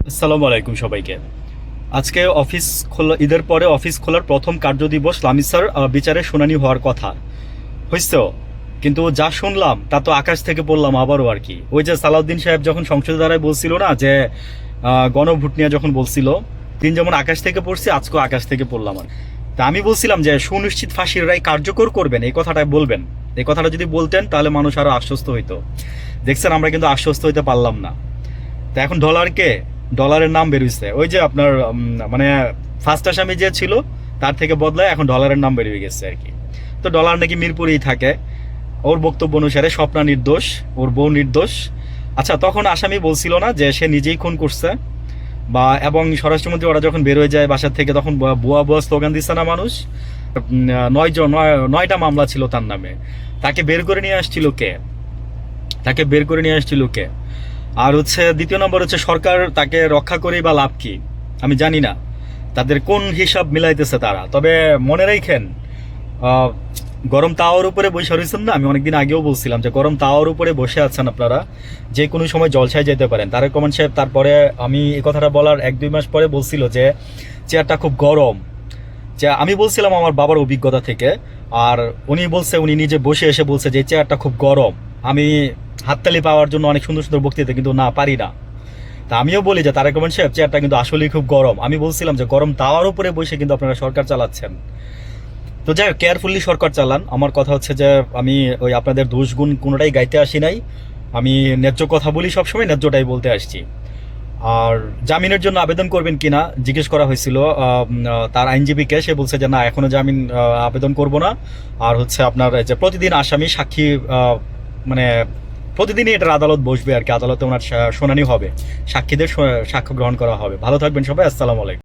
আসসালামু আলাইকুম সবাইকে। আজকে অফিস খোলা, ঈদের পরে অফিস খোলার প্রথম কার্যদিবস লামিস স্যার বিচারের শুনানি হওয়ার কথা হয়েছেও, কিন্তু যা শুনলাম তা তো আকাশ থেকে পড়লাম আবারও আর কি। ওই যে সালাউদ্দিন সাহেব যখন সংসদে দাঁড়ায় বলছিল না যে গণভোট নিয়ে যখন বলছিল, দিন যেমন আকাশ থেকে পড়ছি, আজকেও আকাশ থেকে পড়লাম। আর তা আমি বলছিলাম যে সুনিশ্চিত ফাঁসির রায় কার্যকর করবেন, এই কথাটা বলবেন। এই কথাটা যদি বলতেন তাহলে মানুষ আরো আশ্বস্ত হইতো। দেখছেন, আমরা কিন্তু আশ্বস্ত হইতে পারলাম না। তা এখন ডলারের নাম বেরিয়েছে। ওই যে আপনার মানে ফার্স্ট আসামি যে ছিল তার থেকে বদলায় এখন ডলারের নাম বেরিয়ে গেছে আর কি। তো ডলার নাকি মিরপুরেই থাকে। ওর বক্তব্য অনুসারে স্বপ্না নির্দোষ, ওর বউ নির্দোষ। আচ্ছা, তখন আসামি বলছিল না যে সে নিজেই খুন করছে? বা এবং স্বরাষ্ট্রমন্ত্রী ওরা যখন বের হয়ে যায় বাসার থেকে, তখন বুয়া বুয়া স্লোগান দিচ্ছে না মানুষ? 9টা মামলা ছিল তার নামে। তাকে বের করে নিয়ে আসছিল কে? তাকে বের করে নিয়ে আসছিল কে? আর হচ্ছে দ্বিতীয় নম্বর হচ্ছে, সরকার তাকে রক্ষা করেই বা লাভ কি? আমি জানি না তাদের কোন হিসাব মিলাইতেছে তারা। তবে মনে রাখেন, আহ, গরম তাওয়ার উপরে বসে রয়েছেন না, আমি অনেকদিন আগেও বলছিলাম যে গরম তাওয়ার উপরে বসে আছেন আপনারা, যে কোনো সময় জলসায় যেতে পারেন। তারেক রহমান সাহেব তারপরে, আমি এই কথাটা বলার 1-2 মাস পরে বলছিল যে চেয়ারটা খুব গরম। যে আমি বলছিলাম আমার বাবার অভিজ্ঞতা থেকে, আর উনি বলছে, উনি নিজে বসে এসে বলছে যে চেয়ারটা খুব গরম। আমি হাততালি পাওয়ার জন্য অনেক সুন্দর সুন্দর বক্তৃতা, কিন্তু না, পারি না। তা আমিও বলি যে তারেক রহমান সাহেব, চেয়ারটা কিন্তু আসলেই খুব গরম। আমি বলছিলাম যে গরম তাওয়ার উপরে বসে কিন্তু আপনারা সরকার চালাচ্ছেন। তো যাই হোক, কেয়ারফুলি সরকার চালান। আমার কথা হচ্ছে যে আমি ওই আপনাদের দোষ গুণ কোনোটাই গাইতে আসি নাই। আমি ন্যায্য কথা বলি, সবসময় ন্যায্যটাই বলতে আসছি। আর জামিনের জন্য আবেদন করবেন কিনা জিজ্ঞেস করা হয়েছিল তার আইনজীবীকে। সে বলছে যে না, এখনো জামিন আবেদন করব না। আর হচ্ছে আপনার যে প্রতিদিন আসামি সাক্ষী, মানে প্রতিদিনই এটার আদালত বসবে আর কি, আদালতে ওনার শুনানি হবে, সাক্ষীদের সাক্ষ্য গ্রহণ করা হবে। ভালো থাকবেন সবাই, আসসালামু আলাইকুম।